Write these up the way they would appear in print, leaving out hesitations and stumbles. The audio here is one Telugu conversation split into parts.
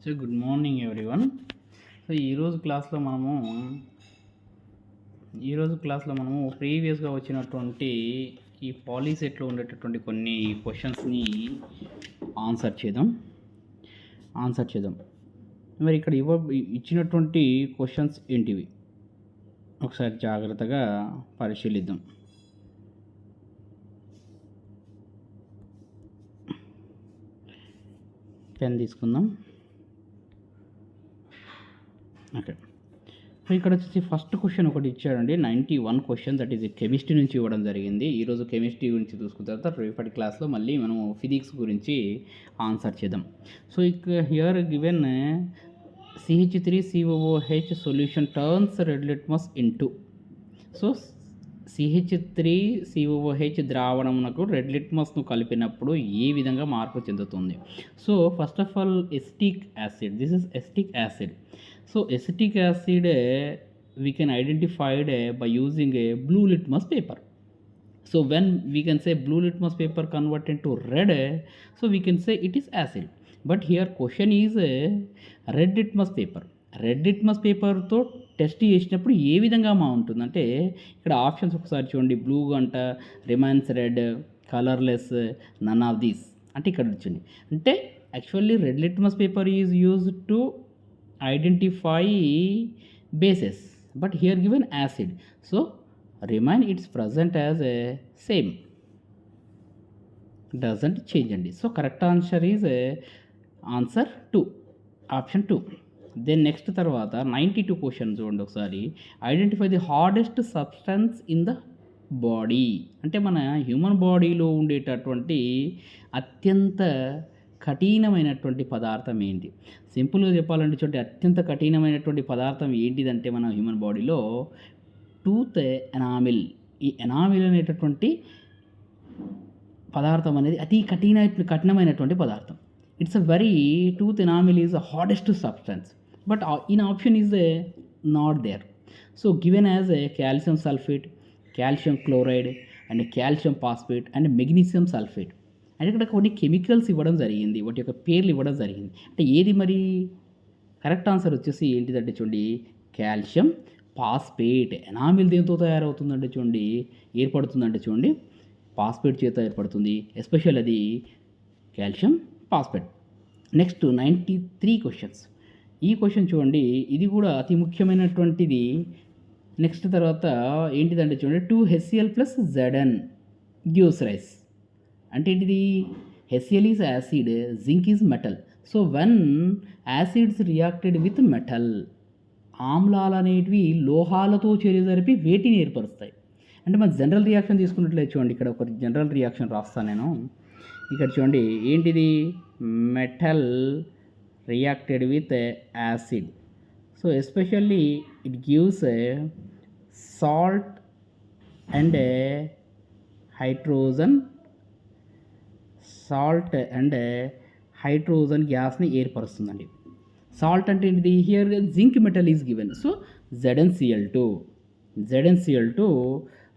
So good morning everyone. So ఈరోజు క్లాస్లో మనము ప్రీవియస్గా వచ్చినటువంటి ఈ పాలీసెట్లో ఉండేటటువంటి కొన్ని క్వశ్చన్స్ని ఆన్సర్ చేద్దాం. మరి ఇక్కడ ఇచ్చినటువంటి క్వశ్చన్స్ ఏంటివి ఒకసారి జాగ్రత్తగా పరిశీలిద్దాం. పెన్ తీసుకుందాం. ఓకే, సో ఇక్కడ వచ్చేసి ఫస్ట్ క్వశ్చన్ ఒకటి ఇచ్చాడండి. 91 క్వశ్చన్, దట్ ఈజ్ కెమిస్ట్రీ నుంచి ఇవ్వడం జరిగింది. ఈరోజు కెమిస్ట్రీ గురించి చూసుకున్న తర్వాత రేపటి క్లాస్లో మళ్ళీ మనము ఫిజిక్స్ గురించి ఆన్సర్ చేద్దాం. సో ఇక here given CH3COOH solution turns red litmus into. So CH3COOH ద్రావణమునకు రెడ్ లిట్మస్ను కలిపినప్పుడు ఏ విధంగా మార్పు చెందుతుంది? So first of all acetic acid, this is acetic acid. So acetic acid we can identify it by using a blue litmus paper. So when we can say blue litmus paper convert into red, so we can say it is acid. But here question is red litmus paper. Red litmus పేపర్తో టెస్ట్ చేసినప్పుడు ఏ విధంగా ఉంటుందంటే ఇక్కడ ఆప్షన్స్ ఒకసారి చూడండి. బ్లూ అంట, remains red, colourless, none of these అంటే ఇక్కడ వచ్చింది. అంటే actually red litmus paper is used to identify bases, but here given acid, so remain it's present as a same, doesn't change andi. So correct answer is answer 2, option 2. Then next tarvata 92 questions చూడండి ఒకసారి. Identify the hardest substance in the body. అంటే మన హ్యూమన్ బాడీలో ఉండేటటువంటి అత్యంత కఠినమైనటువంటి పదార్థం ఏంటి? సింపుల్గా చెప్పాలంటే చూడండి, అత్యంత కఠినమైనటువంటి పదార్థం ఏంటిదంటే మన హ్యూమన్ బాడీలో టూత్ ఎనామిల్. ఈ ఎనామిల్ అనేటటువంటి పదార్థం అనేది అతి కఠినమైనటువంటి పదార్థం. It's a very tooth enamel is the hardest substance, but in option is not there. So given as a calcium sulphate, calcium chloride and calcium phosphate and magnesium sulphate. అంటే ఇక్కడ కొన్ని కెమికల్స్ ఇవ్వడం జరిగింది, వాటి యొక్క పేర్లు ఇవ్వడం జరిగింది. అంటే ఏది మరి కరెక్ట్ ఆన్సర్ వచ్చేసి ఏంటిదంటే చూడండి, కాల్షియం ఫాస్ఫేట్. ఎనామిల్ దేంతో తయారవుతుందంటే చూడండి, ఏర్పడుతుందంటే చూడండి, ఫాస్ఫేట్ చేత ఏర్పడుతుంది, ఎస్పెషల్ అది కాల్షియం ఫాస్ఫేట్. Next 93 questions. ఈ క్వశ్చన్ చూడండి, ఇది కూడా అతి ముఖ్యమైనటువంటిది. నెక్స్ట్ తర్వాత ఏంటిదంటే చూడండి, 2HCl + Zn గివ్స్ రైస్. అంటే ఏంటిది? HCl is acid, zinc is metal. So one acids reacted with metal, ఆమ్లాలు అనేటివి లోహాలతో జరిపి వేటిని ఏర్పరుస్తాయి. అంటే మన జనరల్ రియాక్షన్ తీసుకున్నట్లయితే చూడండి, ఇక్కడ ఒక జనరల్ రియాక్షన్ రాస్తాను నేను. ఇక్కడ చూడండి ఏంటిది? Metal reacted with acid. So especially it gives salt and hydrogen గ్యాస్ని ఏర్పరుస్తుందండి. సాల్ట్ అంటే ఏంటిది? Here zinc metal is given. So ZnCl2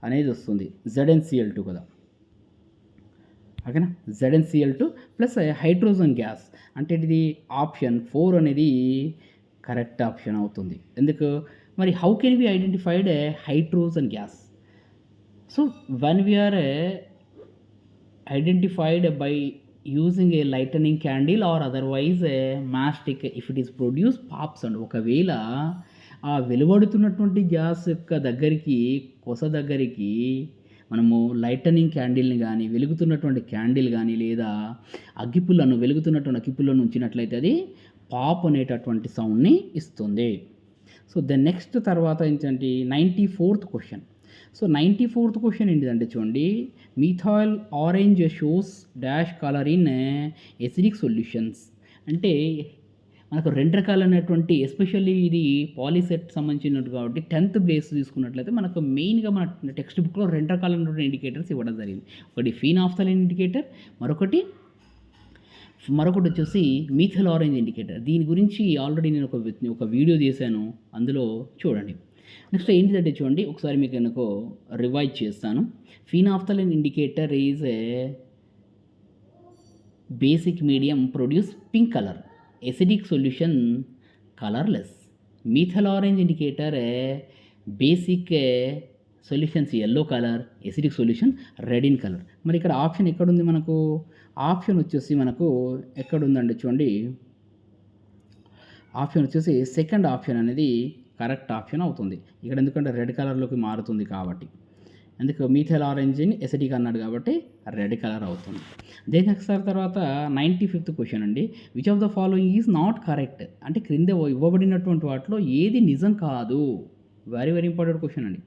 అనేది వస్తుంది. ZnCl2 కదా, ఓకేనా? ZnCl2 ప్లస్ హైడ్రోజన్ గ్యాస్ అంటే ఇది ఆప్షన్ 4 అనేది కరెక్ట్ ఆప్షన్ అవుతుంది. ఎందుకు మరి? How can we identified hydrogen gas? So one we are identified by using a lightning candle or otherwise a matchstick. If it is produced pops and ఒకవేళ ఆ వెలువడుతున్నటువంటి గ్యాస్ యొక్క కొస దగ్గరికి మనము లైటనింగ్ క్యాండిల్ని కానీ, వెలుగుతున్నటువంటి క్యాండిల్ కానీ, లేదా వెలుగుతున్నటువంటి అగ్గిపుల్లను ఉంచినట్లయితే అది పాప్ అనేటటువంటి సౌండ్ని ఇస్తుంది. సో దెన్ నెక్స్ట్ తర్వాత ఏంటంటే 94th question. So 94th question ఏంటిదంటే చూడండి, methyl orange shows dash colour in acidic solutions. అంటే మనకు 2 రకాలైనటువంటి, ఎస్పెషల్లీ ఇది పాలీసెట్ సంబంధించినట్టు కాబట్టి 10th బేస్ తీసుకున్నట్లయితే మనకు మెయిన్గా మన టెక్స్ట్ బుక్లో 2 రకాలైనటువంటి ఇండికేటర్స్ ఇవ్వడం జరిగింది. ఒకటి ఫీనాఫ్థలిన్ ఇండికేటర్, మరొకటి వచ్చేసి మిథైల్ ఆరెంజ్ ఇండికేటర్. దీని గురించి ఆల్రెడీ నేను ఒక వీడియో చేశాను, అందులో చూడండి. నెక్స్ట్ ఏంటిదంటే చూడండి, ఒకసారి మీకు నేను రివైజ్ చేస్తాను. Phenolphthalein indicator is a basic medium produce pink colour. acidic solution colorless. Methyl orange indicator basic solutions yellow colour, acidic solution red in colour. మరి ఇక్కడ ఆప్షన్ ఎక్కడుంది మనకు? ఆప్షన్ వచ్చేసి మనకు ఎక్కడుందండి చూడండి, ఆప్షన్ వచ్చేసి సెకండ్ ఆప్షన్ అనేది కరెక్ట్ ఆప్షన్ అవుతుంది ఇక్కడ, ఎందుకంటే రెడ్ కలర్లోకి మారుతుంది కాబట్టి. అందుకు మీథైల్ ఆరెంజ్ ఎసిడిక్ అన్నాడు కాబట్టి రెడ్ కలర్ అవుతుంది. దేని నెక్స్ట్ తర్వాత 95th క్వశ్చన్ అండి. Which of the following is not correct, అంటే క్రింద ఇవ్వబడినటువంటి వాటిలో ఏది నిజం కాదు. వెరీ వెరీ ఇంపార్టెంట్ క్వశ్చన్ అండి.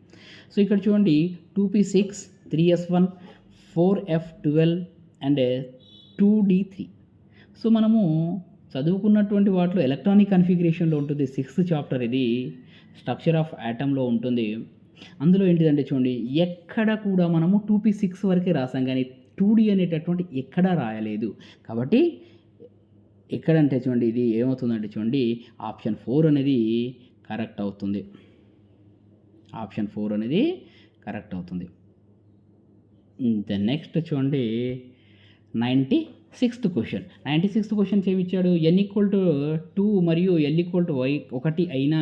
సో ఇక్కడ చూడండి 2p6, 3s1, 4f12 and 2d3. So మనము చదువుకున్నటువంటి వాటిలో ఎలక్ట్రానిక్ కన్ఫిగరేషన్లో ఉంటుంది, 6th చాప్టర్ ఇది, స్ట్రక్చర్ ఆఫ్ యాటంలో ఉంటుంది. అందులో ఏంటిదంటే చూడండి, ఎక్కడ కూడా మనము 2p6 వరకే రాసాం కానీ 2d అనేటటువంటి ఎక్కడా రాయలేదు. కాబట్టి ఎక్కడంటే చూడండి ఇది ఏమవుతుందంటే చూడండి ఆప్షన్ 4 అనేది కరెక్ట్ అవుతుంది. ఆప్షన్ 4 అనేది కరెక్ట్ అవుతుంది. నెక్స్ట్ చూడండి 96th question. 96th question ఏమిచ్చాడు? n=2 మరియు l=1 అయిన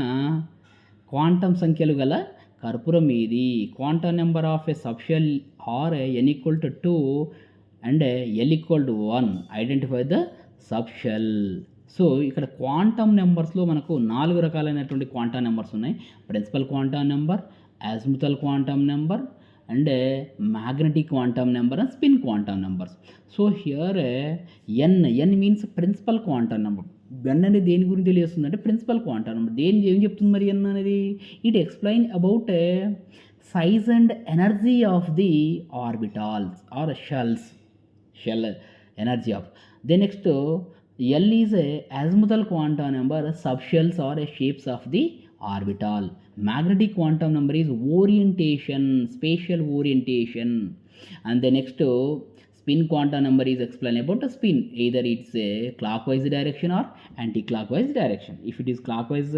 క్వాంటం సంఖ్యలు గల కర్పూరం ఏది? Quantum number of a subshell are n=2 and l=1. Identify the subshell. So ఇక్కడ క్వాంటమ్ నెంబర్స్లో మనకు 4 రకాలైనటువంటి క్వాంటమ్ నెంబర్స్ ఉన్నాయి. Principal quantum number, azimuthal quantum number and magnetic quantum number and spin quantum numbers. So here n means principal quantum number. N అనేది దేని గురించి తెలియస్తుంది అంటే ప్రిన్సిపల్ క్వాంటమ్ నెంబర్. ఏం చెప్తుంది మరి ఎన్ అనేది? It explain about size and energy of the orbitals or shell energy of. Then next L is a azimuthal quantum number, subshells or shapes of the orbital. Magnetic quantum number is orientation, spatial orientation. And the next spin quantum number is explained about the spin. Either it's a clockwise direction or anti-clockwise direction. If it is clockwise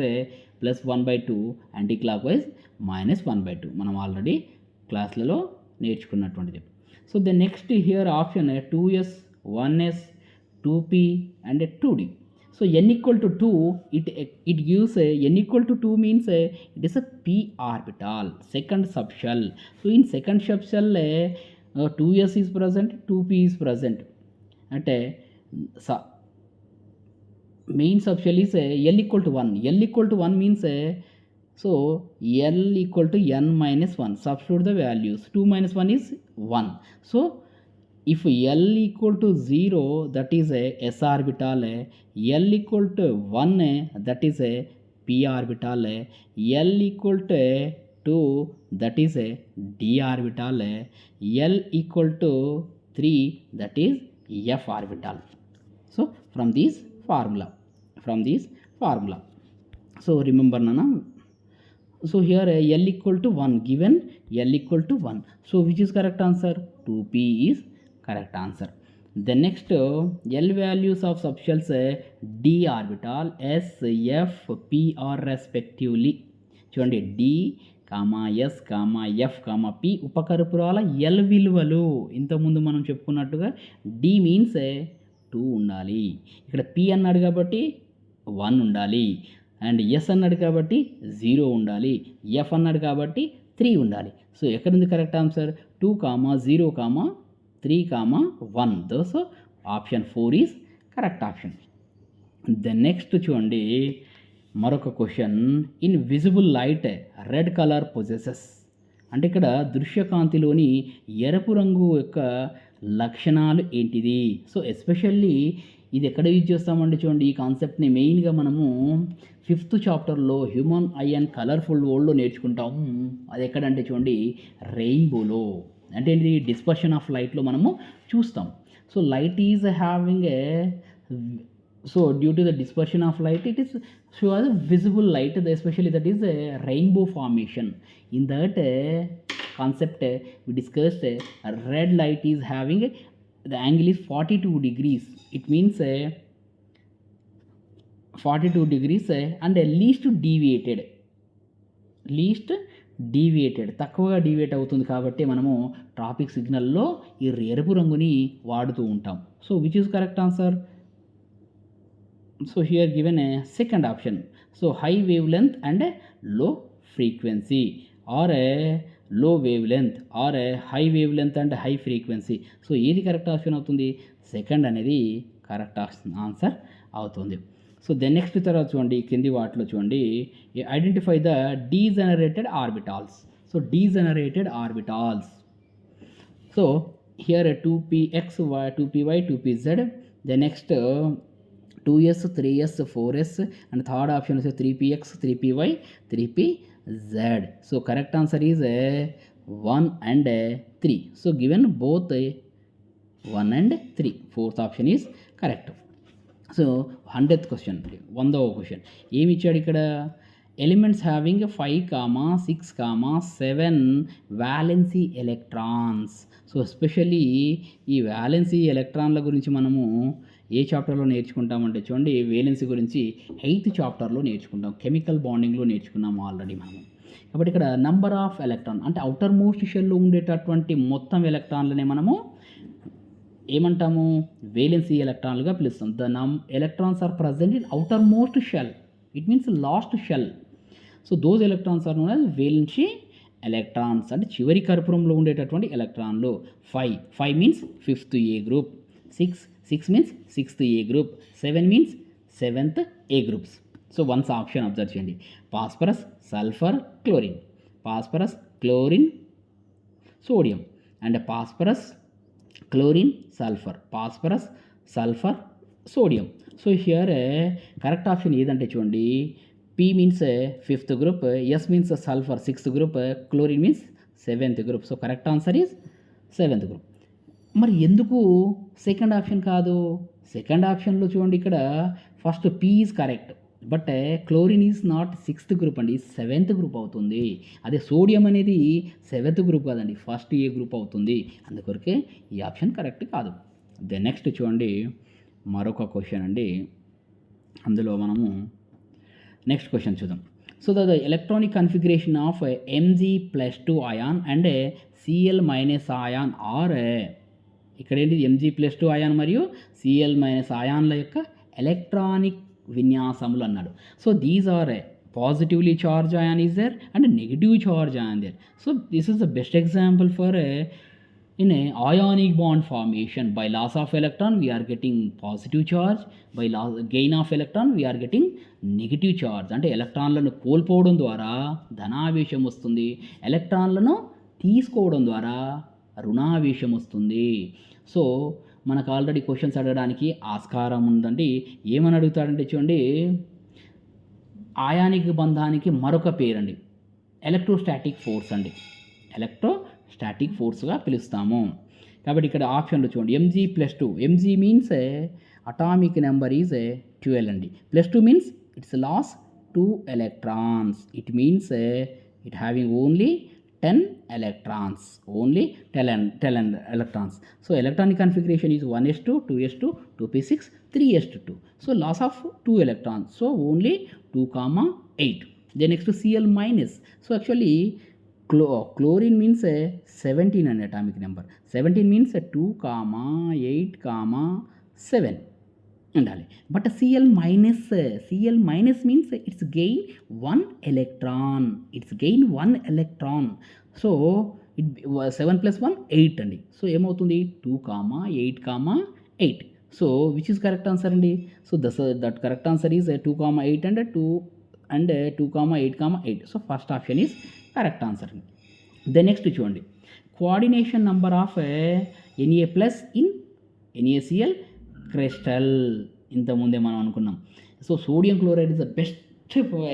plus 1/2, anti-clockwise minus 1/2. మనం ఆల్రెడీ క్లాస్లలో నేర్చుకున్నటువంటిది. So the next here option 2s, 1s, 2p and 2d. So n=2, it gives n=2 means it is a p orbital, second subshell. So in second subshell 2s is present, 2p is present. At main subshell is l=1. l=1 means so l=n-1. Substitute the values. 2 - 1 is 1. So if l=0, that is a s orbital, l=1, that is a p orbital, l=2, that is a d orbital, l=3, that is f orbital. So from this formula, so remember nana. So here l=1 given, l=1. So which is correct answer? 2p is correct answer. The next L values of subshells d orbital, s, f, p are respectively. చూడండి d, s, f, p ఉపకర్పూరాల L విలువలు. ఇంతకుముందు మనం చెప్పుకున్నట్టుగా d మీన్స్ 2 ఉండాలి, ఇక్కడ p అన్నాడు కాబట్టి 1 ఉండాలి, అండ్ s అన్నాడు కాబట్టి 0 ఉండాలి, f అన్నాడు కాబట్టి 3 ఉండాలి. సో ఎక్కడుంది correct answer? 2, 0, 3, 1. So option 4 is correct option. The next చూడండి మరొక question. In visible light red colour possesses, అంటే ఇక్కడ దృశ్యకాంతిలోని ఎరుపు రంగు యొక్క లక్షణాలు ఏంటిది? సో ఎస్పెషల్లీ ఇది ఎక్కడ యూజ్ చేస్తామంటే చూడండి ఈ కాన్సెప్ట్ని మెయిన్గా మనము 5th చాప్టర్లో హ్యూమన్ ఐ అండ్ కలర్ఫుల్ వరల్డ్లో నేర్చుకుంటాము. అది ఎక్కడంటే చూడండి రెయిన్బోలో, అంటే ఇది డిస్పర్షన్ ఆఫ్ లైట్లో మనము చూస్తాం. So light is having a, so due to the dispersion of light it is show as visible light, especially that is rainbow formation. In that concept we discussed red light is having the angle is 42 degrees. It means 42 degrees and least deviated తక్కువగా డీవియేట్ అవుతుంది కాబట్టి మనము ట్రాఫిక్ సిగ్నల్లో ఈ ఎరుపు రంగుని వాడుతూ ఉంటాం. So which is correct answer? So here given a second option. So high wavelength and a low frequency, or a low wavelength or a high wavelength and high frequency. So ఏది కరెక్ట్ ఆప్షన్ అవుతుంది? సెకండ్ అనేది కరెక్ట్ ఆన్సర్ అవుతుంది. సో దెన్ నెక్స్ట్ తర్వాత చూడండి, కింది వాటిలో చూడండి, identify the degenerated orbitals. So degenerated orbitals. So here 2px, 2py, 2pz. The next 2s, 3s, 4s, and third option is 3px, 3py, 3pz. So correct answer is 1 and 3. So given both 1 and 3, fourth option is correct. So 100th question, 100వ క్వశ్చన్ ఏమి ఇచ్చాడు ఇక్కడ? Elements having 5, 6, 7 valency electrons. So especially ఈ వ్యాలెన్సీ ఎలక్ట్రాన్ల గురించి మనము ఏ చాప్టర్లో నేర్చుకుంటామంటే చూడండి, వేలెన్సీ గురించి 8th చాప్టర్లో నేర్చుకుంటాం. కెమికల్ బాండింగ్లో నేర్చుకున్నాము ఆల్రెడీ మనము. కాబట్టి ఇక్కడ నంబర్ ఆఫ్ ఎలక్ట్రాన్ అంటే అవుటర్ మోస్ట్ షెల్లో ఉండేటటువంటి మొత్తం ఎలక్ట్రాన్లనే మనము ఏమంటాము? వేలెన్సీ ఎలక్ట్రాన్లుగా పిలుస్తాం. The electrons are present in outer most shell, it means last shell. So those electrons are known as valency electrons, అంటే చివరి కర్పూరంలో ఉండేటటువంటి ఎలక్ట్రాన్లు. 5 means 5th A group, 6 means 6th A group, 7 means 7th A groups. So once option observe చేయండి, phosphorus, sulphur, chlorine, phosphorus, chlorine, sodium, and phosphorus, chlorine, sulphur, phosphorus, sulphur, sodium. So here correct option ఏదంటే చూడండి, P means 5th group, S means sulfur 6th group, chlorine means 7th group. So correct answer is 7th group. మరి ఎందుకు సెకండ్ ఆప్షన్ కాదు? సెకండ్ ఆప్షన్లో చూడండి, ఇక్కడ first P is correct, but chlorine is not 6th group అండి, 7th group అవుతుంది. అదే సోడియం అనేది 7th group కాదండి, ఫస్ట్ ఏ గ్రూప్ అవుతుంది. అందుకొరకే ఈ ఆప్షన్ కరెక్ట్ కాదు. దెన్ నెక్స్ట్ చూడండి, మరొక క్వశ్చన్ అండి. అందులో మనము నెక్స్ట్ క్వశ్చన్ చూద్దాం. So the electronic configuration of Mg+2 ion and Cl- ion are, ఇక్కడ ఏంటి Mg+2 అయాన్ మరియు Cl- అయాన్ల యొక్క ఎలక్ట్రానిక్ విన్యాసములు అన్నాడు. So these are positively charge ion is there and negative charge ion there. So this is the best example for in a ionic bond formation. By loss of electron we are getting positive charge, by gain of electron we are getting negative charge. అంటే ఎలక్ట్రాన్లను కోల్పోవడం ద్వారా ధనావేశం వస్తుంది, ఎలక్ట్రాన్లను తీసుకోవడం ద్వారా రుణావేశం వస్తుంది. సో మనకు ఆల్రెడీ క్వశ్చన్స్ అడగడానికి ఆస్కారం ఉందండి. ఏమని అడుగుతాడంటే చూడండి, ఆయానిక బంధానికి మరొక పేరండి ఎలక్ట్రోస్టాటిక్ ఫోర్స్ అండి, ఎలక్ట్రోస్టాటిక్ ఫోర్స్గా పిలుస్తాము. కాబట్టి ఇక్కడ ఆప్షన్లో చూడండి, Mg+2, Mg means atomic number is 12 అండి, +2 means it's loss 2 electrons, it means it having only 10 electrons, only 10 electrons. So electronic configuration is 1s2, 2s2, 2p6, 3s2. So loss of 2 electrons, so only 2, 8. Then next to Cl-. So actually chlorine means 17 an atomic number, 17 means 2, 8, 7 ఉండాలి. But Cl- means it's gain 1 electron, so it 7 + 1 8 అండి. సో ఏమవుతుంది 2, 8, 8. So which is correct answer అండి? So that correct answer is 2, 8 and 2, 8, 8. So first option is correct answer అండి. ద నెక్స్ట్ చూడండి, coordination number of Na+ in NaCl crystal. ఇంతకుముందే మనం అనుకున్నాం. So sodium chloride is the best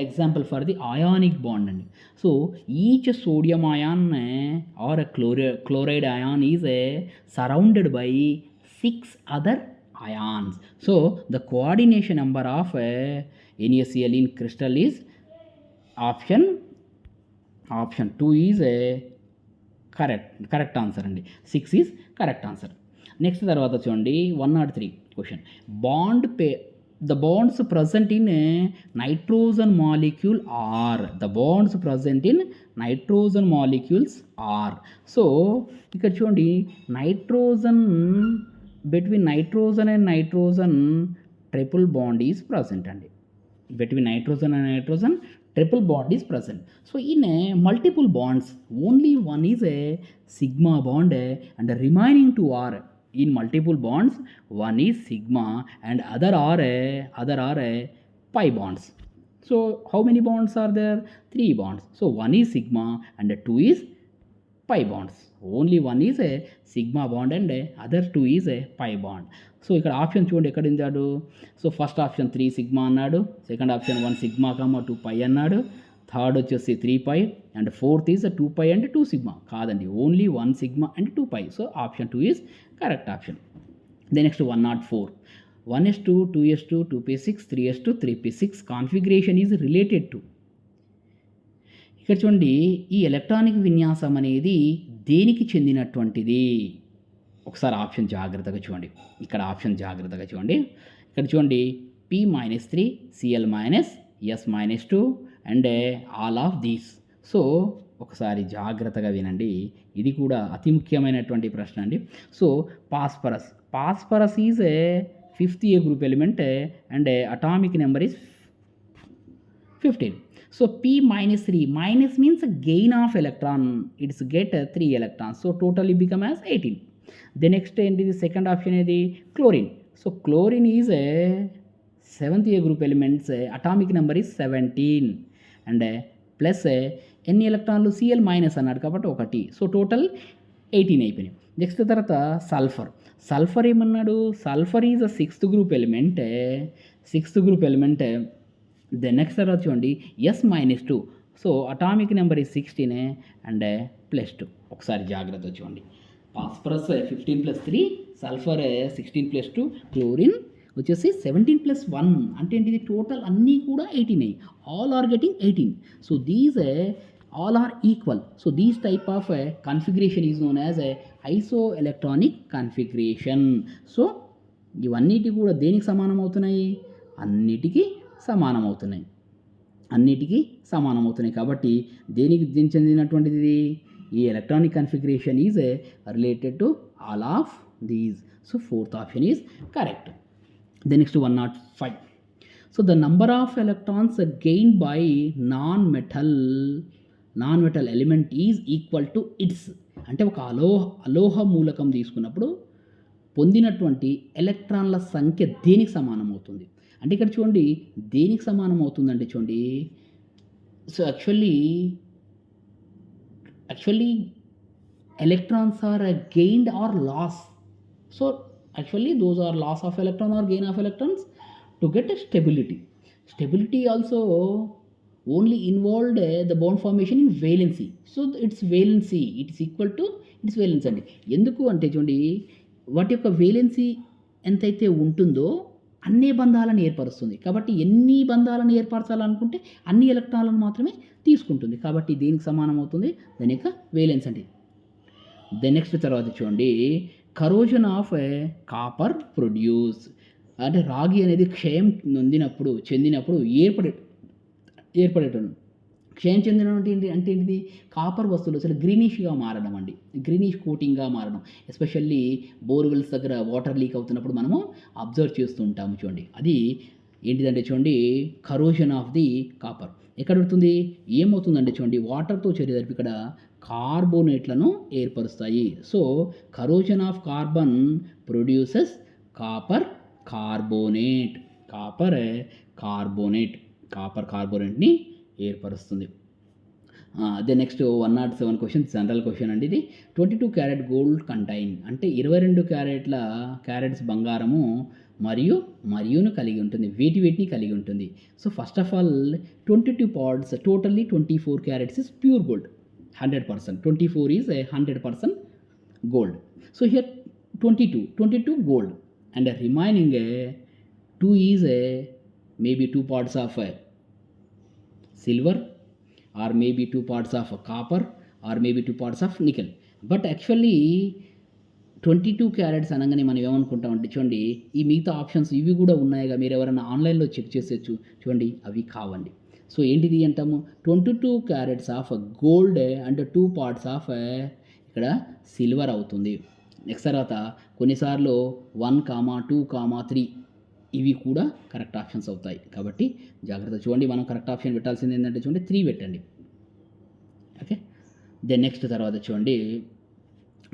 example for the ionic bond అండి. So each sodium ion or chloride ion is surrounded by 6 other ions. So the coordination number of NaCl in crystal is option 2 is correct answer అండి. 6 is correct answer. నెక్స్ట్ తర్వాత చూడండి 103 question, the bonds present in nitrogen molecule are, so ఇక్కడ చూడండి, nitrogen, between nitrogen and nitrogen triple bond is present అండి. Between nitrogen and nitrogen, triple bond is present. So in a multiple bonds, only one is a sigma bond and the remaining two are in multiple bonds. One is sigma and other are a pi bonds. So how many bonds are there? 3 bonds. So one is sigma and the two is pi bonds. Only one is a sigma bond and other two is a pi bond. So ఇక్కడ ఆప్షన్ చూడండి ఎక్కడ ఇచ్చాడు. సో ఫస్ట్ ఆప్షన్ 3 సిగ్మా అన్నాడు, సెకండ్ ఆప్షన్ 1 సిగ్మా 2 పై అన్నాడు, థర్డ్ వచ్చేసి 3 pi and fourth is 2 pi and 2 sigma. కాదండి, only 1 sigma and 2 pi. So option 2 is correct option. Then next 104, 1s2 2s2 2p6 3s2 3p6 configuration is related to. ఇక్కడ చూడండి, ఈ ఎలక్ట్రానిక్ విన్యాసం అనేది దేనికి చెందినటువంటిది? ఒకసారి ఆప్షన్ జాగ్రత్తగా చూడండి. ఇక్కడ ఆప్షన్ జాగ్రత్తగా చూడండి. ఇక్కడ చూడండి, p-3 Cl-s-2 and all of these. So ఒకసారి జాగ్రత్తగా వినండి, ఇది కూడా అతి ముఖ్యమైనటువంటి ప్రశ్న అండి. So phosphorus is a 5th A group element and atomic number is 15. So p-3 minus means gain of electron, it's get 3 electrons, so totally become as 18. The next ఏంటి, సెకండ్ ఆప్షన్ ఏది, chlorine. So chlorine is a 7th A group elements, atomic number is 17 and plus ఎన్ని ఎలక్ట్రాన్లు, Cl మైనస్ అన్నాడు కాబట్టి 1, సో టోటల్ 18 అయిపోయినాయి. నెక్స్ట్ తర్వాత సల్ఫర్ ఏమన్నాడు, sulphur is a 6th group element, 6th group element. Then next తర్వాత చూడండి, S-2, so atomic number is 16 and +2. ఒకసారి జాగ్రత్త చూడండి, ఫాస్ఫరస్ 15+3, సల్ఫర్ 16+2, క్లోరిన్ వచ్చేసి 17+1 అంటే ఏంటిది, టోటల్ అన్నీ కూడా 18 అయ్యి, all are getting 18. So these all are equal. So these type of configuration is known as isoelectronic configuration. So ఇవన్నిటి కూడా దేనికి సమానం అవుతున్నాయి, అన్నిటికీ సమానం అవుతున్నాయి. కాబట్టి దేనికి చెందినటువంటిది, ఈ electronic configuration is related to all of these. So fourth option is correct. The next 105. So the number of electrons gain by non metal element is equal to it's. అంటే ఒక అలోహ మూలకం తీసుకున్నప్పుడు పొందినటువంటి ఎలక్ట్రాన్ల సంఖ్య దేనికి సమానం అవుతుంది అంటే, ఇక్కడ చూడండి దేనికి సమానం అవుతుందంటే చూడండి, so actually electrons are gained or lost. So actually those are loss of electron or gain of electrons to get a stability also only involved the bond formation in valency. So its valency, it is equal to its valence అండి. ఎందుకు అంటే చూడండి, వాటి యొక్క వేలెన్సీ ఎంతైతే ఉంటుందో అన్ని బంధాలను ఏర్పరుస్తుంది. కాబట్టి ఎన్ని బంధాలను ఏర్పరచాలనుకుంటే అన్ని ఎలక్ట్రాన్లను మాత్రమే తీసుకుంటుంది. కాబట్టి దీనికి సమానం అవుతుంది దాని యొక్క వేలెన్స్ అండి. ద నెక్స్ట్ తర్వాత చూడండి, కరోజన్ ఆఫ్ కాపర్ ప్రొడ్యూస్ అంటే రాగి అనేది క్షయం చెందినప్పుడు ఏర్పడేటం. క్షయం చెందిన అంటే ఏంటిది, కాపర్ వస్తువులు అసలు గ్రీనిష్గా మారడం అండి, గ్రీనిష్ కోటింగ్గా మారడం. ఎస్పెషల్లీ బోర్వెల్స్ దగ్గర వాటర్ లీక్ అవుతున్నప్పుడు మనము అబ్జర్వ్ చేస్తూ ఉంటాము. చూడండి అది ఏంటిదంటే చూడండి, కరోజన్ ఆఫ్ ది కాపర్ ఎక్కడ పడుతుంది, ఏమవుతుందంటే చూడండి, వాటర్తో చర్యజరిపి ఇక్కడ కార్బోనేట్లను ఏర్పరుస్తాయి. So corrosion of carbon produces copper కార్బోనేట్ని ఏర్పరుస్తుంది. అదే నెక్స్ట్ 107 క్వశ్చన్, జనరల్ క్వశ్చన్ అండి ఇది. 22 క్యారెట్ గోల్డ్ కంటైన్ అంటే 22 క్యారెట్స్ బంగారము మరియును కలిగి ఉంటుంది, వీటిని కలిగి ఉంటుంది. So first of all 22 parts totally 24 carats is pure gold 100%, 24 is 100% gold. So here 22 gold and remaining 2 is maybe 2 parts of silver or maybe 2 parts of copper or maybe 2 parts of nickel. But actually 22 carrots అనగానే మనం ఏమనుకుంటామంటే చూడండి, ఈ మిగతా ఆప్షన్స్ ఇవి కూడా ఉన్నాయిగా, మీరు ఎవరైనా ఆన్లైన్లో చెక్ చేసేచ్చు. చూడండి అవి కావండి. సో ఏంటిది అంటాము, 22 carrots of gold and 2 parts of ఇక్కడ సిల్వర్ అవుతుంది. నెక్స్ట్ తర్వాత కొన్నిసార్లు 1, 2, 3 ఇవి కూడా కరెక్ట్ ఆప్షన్స్ అవుతాయి. కాబట్టి జాగ్రత్త చూడండి. మనం కరెక్ట్ ఆప్షన్ పెట్టాల్సింది ఏంటంటే చూడండి 3 పెట్టండి. ఓకే. దెన్ నెక్స్ట్ తర్వాత చూడండి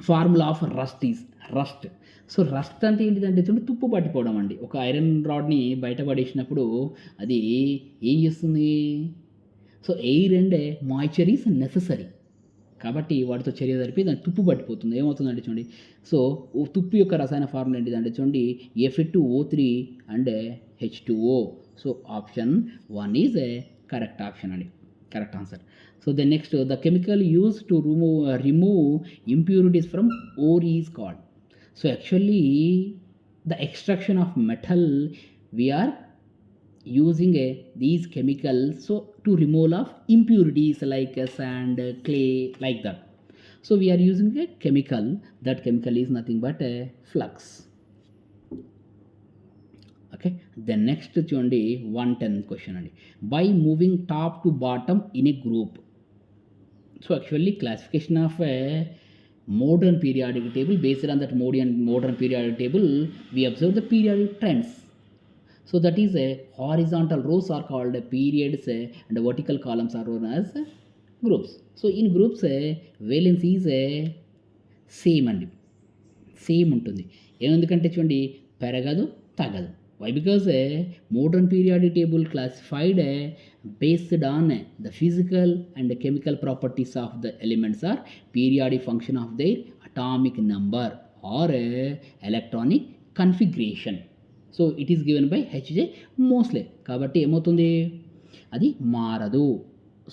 formula of rust. So rust అంటే ఏంటిదంటే చూడండి తుప్పు పట్టిపోవడం అండి. ఒక ఐరన్ రాడ్ని బయట పడేసినప్పుడు అది ఏం చేస్తుంది? So air and moisture is necessary. కాబట్టి వాటితో చర్య జరిపి దాన్ని తుప్పు పట్టిపోతుంది. ఏమవుతుందంటే చూడండి, సో తుప్పు యొక్క రసాయన ఫార్ములా ఏంటిదంటే చూడండి Fe2O3 and H2O. So option 1 is a correct option అండి, correct answer. So then next the chemical use to remove impurities from ore is called. So actually the extraction of metal we are using these chemicals so to remove of impurities like sand, clay, like that. So we are using a chemical. That chemical is nothing but a flux. Okay. Then next చూడండి 110 question అండి. By moving top to bottom in a group. So actually classification of a modern periodic table, based on that modern periodic table we observe the periodic trends. So that is a horizontal rows are called periods and the vertical columns are known as groups. So in groups valence is same అండి, సేమ్ ఉంటుంది. ఎందుకంటే చూడండి పెరగదు తగ్గదు. Why? Because modern periodic table classified based on the physical and chemical properties of the elements are periodic function of their atomic number or electronic configuration. So it is given by HJ మోస్లే. కాబట్టి ఏమవుతుంది? అది మారదు.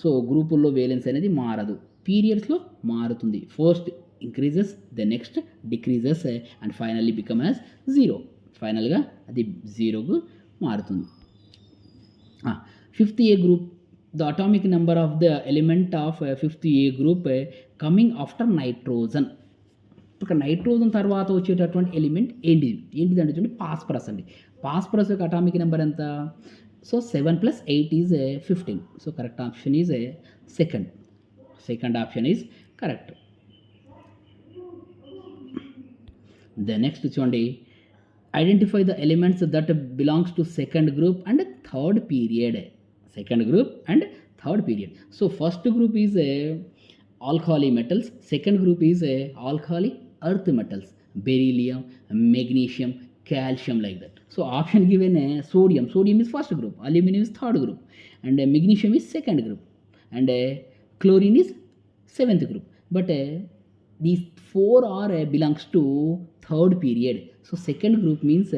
సో గ్రూపుల్లో వేలెన్స్ అనేది మారదు, పీరియడ్స్లో మారుతుంది. First increases, the next decreases and finally become as 0. ఫైనల్గా అది 0కు మారుతుంది. 5th A group, the atomic number of the element of 5th A group coming after nitrogen. ఇక్కడ నైట్రోజన్ తర్వాత వచ్చేటటువంటి ఎలిమెంట్ ఏంటిదంటే చూడండి పాస్పరస్ అండి. పాస్పరస్ యొక్క అటామిక్ నెంబర్ ఎంత? So 7 + 8 is 15. So correct option is second option is correct. The next చూడండి identify the elements that belongs to second group and third period. So first group is alkali metals, second group is alkali earth metals, beryllium, magnesium, calcium, like that. So option given sodium is first group, aluminum is third group, and magnesium is second group, and chlorine is seventh group. But these four are belongs to third period. So second group means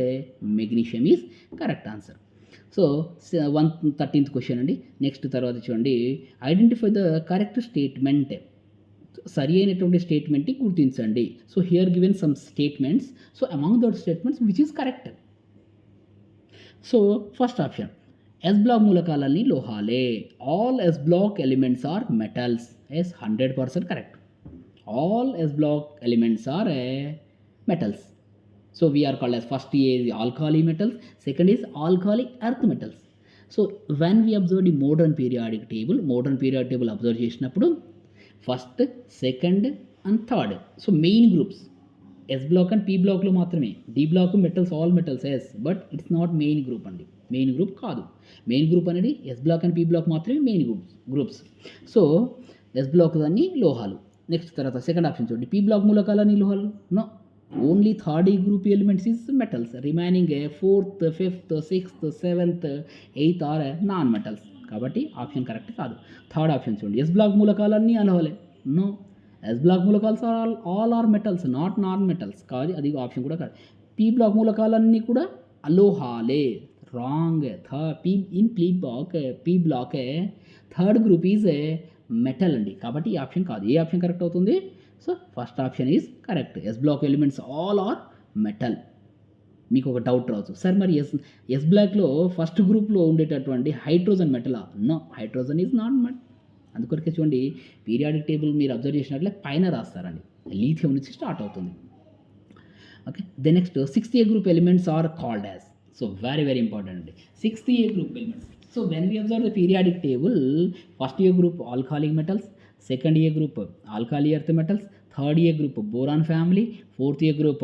magnesium is correct answer. So 113th question అండి. నెక్స్ట్ తర్వాత చూడండి ఐడెంటిఫై ద కరెక్ట్ స్టేట్మెంట్. సరి అయినటువంటి స్టేట్మెంట్ని గుర్తించండి. So here given some statements. So among that statements which is correct. So first option S block మూలకాలన్నీ లోహాలే. All S block elements are metals. Yes 100% correct. All S block elements are metals. So we are called as first is alkali metals, second is alkali earth metals. So when we observe the modern periodic table observe చేసినప్పుడు first, second and third. So main groups S block and P బ్లాక్లో మాత్రమే. D block metals, all metals yes, but it's not main group అండి, మెయిన్ గ్రూప్ కాదు. మెయిన్ గ్రూప్ అనేది S block and P block మాత్రమే main groups. So S block అన్ని లోహాలు. నెక్స్ట్ తర్వాత సెకండ్ ఆప్షన్ చూడండి, పీ బ్లాక్ మూలకాలన్నీ లోహాలు. No, only third group elements is metals. Remaining 4th, 5th, 6th, 7th, 8th are non metals. కాబట్టి ఆప్షన్ కరెక్ట్ కాదు. థర్డ్ ఆప్షన్ చూడండి, ఎస్ బ్లాక్ మూలకాలన్నీ అలోహాలే. నో, ఎస్ బ్లాక్ మూలకాల్స్ all are metals, not non metals కాదు, అది ఆప్షన్ కూడా కాదు. పీ బ్లాక్ మూలకాలన్నీ కూడా అలోహాలే. Wrong. In P block third group is metal అండి. కాబట్టి ఈ ఆప్షన్ కాదు. ఏ ఆప్షన్ కరెక్ట్ అవుతుంది? So first option is correct. S block elements all are metal. మీకు ఒక డౌట్ రావచ్చు, సార్ మరి ఎస్ బ్లాక్లో ఫస్ట్ గ్రూప్లో ఉండేటటువంటి హైడ్రోజన్ మెటలా? No, hydrogen is not metal. అందుకొరకే చూడండి పీరియాడిక్ టేబుల్ మీరు అబ్జర్వ్ చేసినట్లే పైన రాస్తారండి, లీథియం నుంచి స్టార్ట్ అవుతుంది. Okay. The next 6th A group elements are called as. So very very important అండి 6th A group elements. So when we observe the periodic table, first A group alkali metals, second A group alkali earth metals, third A group boron family, fourth A group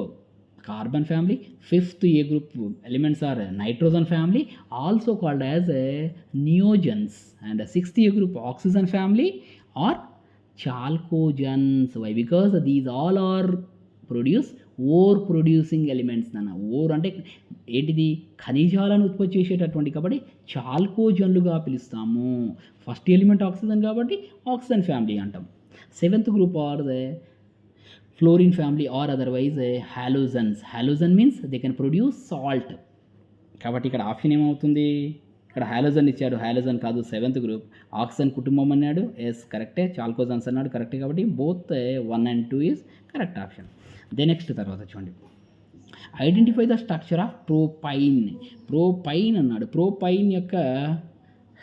carbon family. Fifth A group elements are nitrogen family, also called as neogens. And sixth A group oxygen family or chalcogens. Why? Because these all are produce ore producing elements నాన్న. ఓర్ అంటే ఏంటిది, ఖనిజాలను ఉత్పత్తి చేసేటటువంటి కాబట్టి చాల్కోజన్లుగా పిలుస్తాము. ఫస్ట్ ఎలిమెంట్ ఆక్సిజన్ కాబట్టి ఆక్సిజన్ ఫ్యామిలీ అంటాం. Seventh group are the fluorine family or otherwise halogens. Halogen means they can produce salt. కాబట్టి ఇక్కడ ఆప్షన్ ఏమవుతుంది, ఇక్కడ హాలోజన్ ఇచ్చాడు, హాలోజన్ కాదు, సెవెంత్ గ్రూప్. ఆక్సిజన్ కుటుంబం అన్నాడు, ఎస్ కరెక్టే. చాల్కోజన్స్ అన్నాడు, కరెక్టే. కాబట్టి both 1 and 2 is correct option. Next తర్వాత చూడండి, identify the structure of propyne. Propyne అన్నాడు, ప్రోపైన్ యొక్క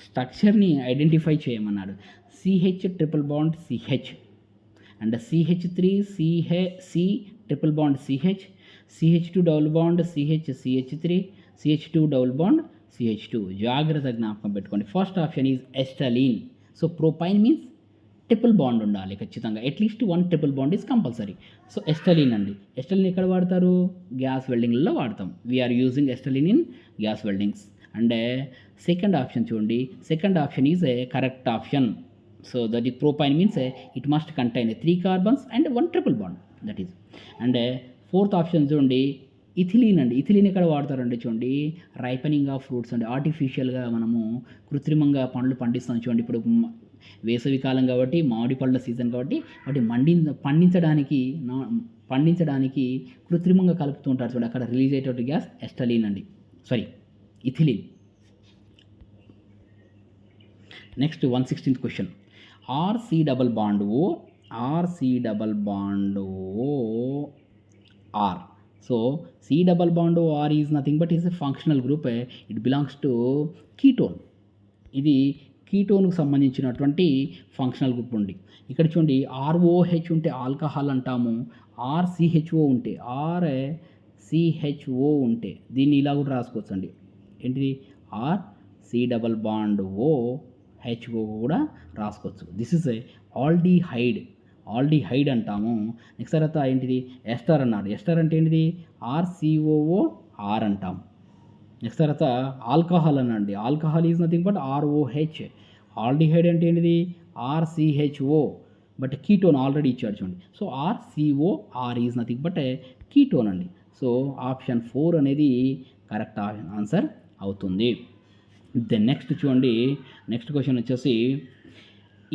స్ట్రక్చర్ని ఐడెంటిఫై చేయమన్నాడు. CH triple bond CH and CH3 C triple bond CH, CH2 double bond CH, CH3, CH2 double bond CH2. జాగ్రత్త జ్ఞాపకం పెట్టుకోండి. First option is acetylene. So propyne means triple bond ఉండాలి ఖచ్చితంగా, at least 1 triple bond is compulsory. So acetylene అండి. ఎస్టలీన్ ఎక్కడ వాడతారు, గ్యాస్ వెల్డింగ్లలో వాడతాం. We are using acetylene in gas weldings. And second option చూడండి, second option is a correct option. So that is propyne means it must contain 3 carbons and 1 triple bond, that is. And fourth option చూడండి, ఇథిలీన్ అండి. ఇథిలీన్ ఎక్కడ వాడతారండి చూడండి, రైపనింగ్ ఆఫ్ ఫ్రూట్స్ అండి. ఆర్టిఫిషియల్గా మనము కృత్రిమంగా పండ్లు పండిస్తాం చూడండి. ఇప్పుడు వేసవి కాలం కాబట్టి, మామిడి పళ్ళ సీజన్ కాబట్టి, వాటి పండించడానికి కృత్రిమంగా కలుపుతూ ఉంటారు చూడండి. అక్కడ రిలీజ్ అయ్యేటువంటి గ్యాస్ ఎస్టలీన్ అండి, sorry ethylene. Next 116th question, RC double bond O, RC double bond O R. So C double bond OR is nothing but is a functional group. It belongs to ketone. ఇది కీటోన్కు సంబంధించినటువంటి ఫంక్షనల్ గ్రూప్ ఉంది. ఇక్కడ చూడండి, ROH ఉంటే ఆల్కహాల్ అంటాము, RCHO ఉంటే RCHO ఉంటే దీన్ని ఇలా కూడా రాసుకోవచ్చు అండి. ఏంటిది, RC డబల్ బాండ్ OHO కూడా రాసుకోవచ్చు. దిస్ ఇస్ ఏ ఆల్డిహైడ్ అంటాము. నెక్స్ట్ తర్వాత ఏంటిది, ఎస్టర్ అన్నాడు. ఎస్టర్ అంటే ఏంటిది, RCOOR అంటాం. నెక్స్ట్ తర్వాత ఆల్కహాల్ అనండి. Alcohol is nothing but ROH. Aldehyde అంటే ఏంటిది, RCHO. బట్ కీటోన్ ఆల్రెడీ ఇచ్చాడు చూడండి. So RCOR is nothing but ketone అండి. సో ఆప్షన్ 4 అనేది కరెక్ట్ ఆన్సర్ అవుతుంది. దెన్ నెక్స్ట్ చూడండి, నెక్స్ట్ క్వశ్చన్ వచ్చేసి,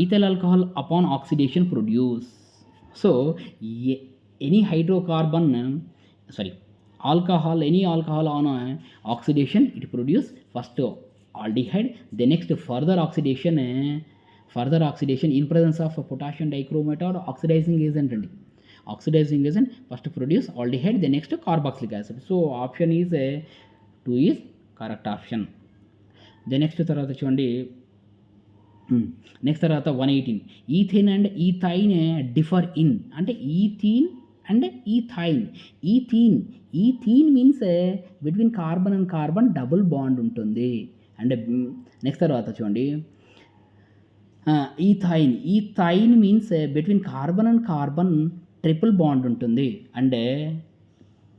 ethyl alcohol upon oxidation produce. So any alcohol on oxidation, it produce first aldehyde, the next further oxidation in presence of potassium dichromate or oxidizing agent andi. Oxidizing agent first produce aldehyde, the next carboxylic acid. So option is 2 is correct option. The next తర్వాత చూడండి, నెక్స్ట్ తర్వాత 118, ethane and ethyne differ in. అంటే ethene and ethyne. Ethene means between carbon and carbon double bond ఉంటుంది. అండ్ నెక్స్ట్ తర్వాత చూడండి, ethyne means between carbon and carbon triple bond ఉంటుంది. అంటే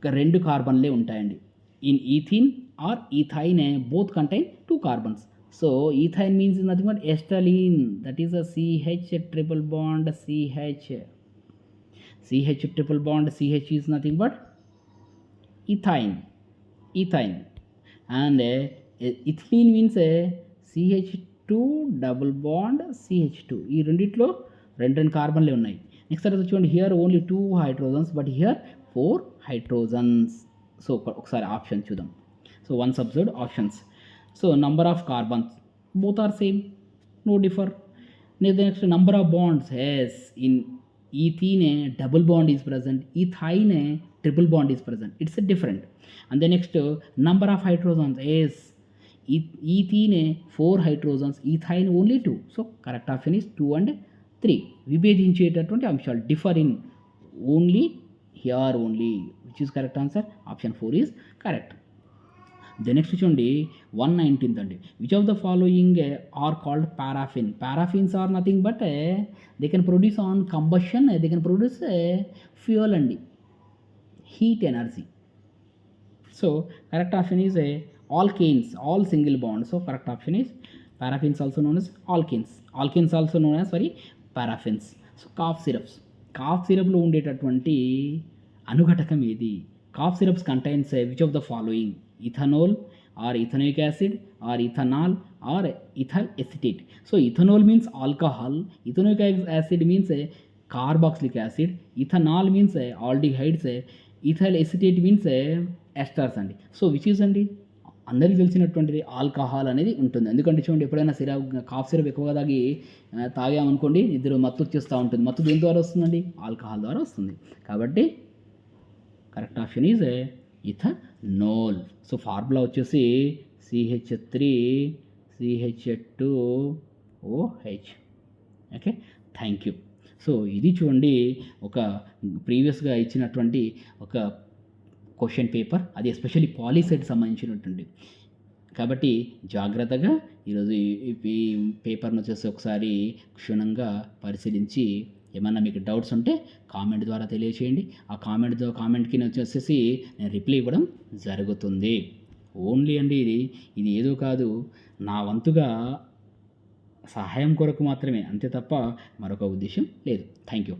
2 కార్బన్లే ఉంటాయండి. In ethene or ethyne both contain 2 carbons. So ethine means nothing but ethylene, that is a CH triple bond CH triple bond CH is nothing but ethine. And ethylene means CH2 double bond CH2. ఈ రెండిట్లో 2 కార్బన్లే ఉన్నాయి. నెక్స్ట్ తర్వాత చూడండి, here only 2 hydrogens but here 4 hydrogens. So ఒకసారి ఆప్షన్ చూద్దాం. So once observed options. So number of carbons, both are same, no differ. Next number of bonds, yes, in ethene double bond is present, ethine triple bond is present, it's a different. And the next number of hydrogens, yes, ethene 4 hydrogens, ethine only 2. So correct option is 2 and 3. విభేదించేటటువంటి అంశాలు differ in only, here only, which is correct answer. Option 4 is correct. The next చూడండి 119th అండి, which of the following are called paraffin. Paraffins are nothing but they can produce on combustion, they can produce fuel అండి, heat energy. So correct option is a alkanes, all single bonds. So correct option is paraffins, also known as alkanes. Alkanes also known as paraffins. So cough సిరప్లో ఉండేటటువంటి అనుఘటకం ఏది? Cough syrups contains which of the following? Ethanol or ethanoic acid or ethanal or ethyl acetate. So ethanol means alcohol, ethanoic acid means carboxylic acid, ethanal means aldehydes, ethyl acetate means esters అండి. సో విచ్ ఈజ్ అండి అందరికీ తెలిసినటువంటిది ఆల్కహాల్ అనేది ఉంటుంది. ఎందుకంటే చూడండి, ఎప్పుడైనా కాఫ్ సిరప్ ఎక్కువగా తాగామనుకోండి, ఇద్దరు మత్తు వచ్చేస్తూ ఉంటుంది. మత్తు దేని ద్వారా వస్తుందండి? ఆల్కహాల్ ద్వారా వస్తుంది. కాబట్టి correct option is ethanol. So formula వచ్చేసి CH3CH2OH. Okay, thank you. So ఇది చూడండి ఒక ప్రీవియస్గా ఇచ్చినటువంటి ఒక క్వశ్చన్ పేపర్, అది ఎస్పెషల్లీ పాలిసెట్ సంబంధించినటువంటి. కాబట్టి జాగ్రత్తగా ఈరోజు ఈ పేపర్ను వచ్చేసి ఒకసారి క్షుణ్ణంగా పరిశీలించి ఏమన్నా మీకు డౌట్స్ ఉంటే కామెంట్ ద్వారా తెలియచేయండి. ఆ కామెంట్కి వచ్చేసి నేను రిప్లై ఇవ్వడం జరుగుతుంది. ఓన్లీ అండి ఇది ఏదో కాదు, నా వంతుగా సహాయం కొరకు మాత్రమే, అంతే తప్ప మరొక ఉద్దేశం లేదు. Thank you.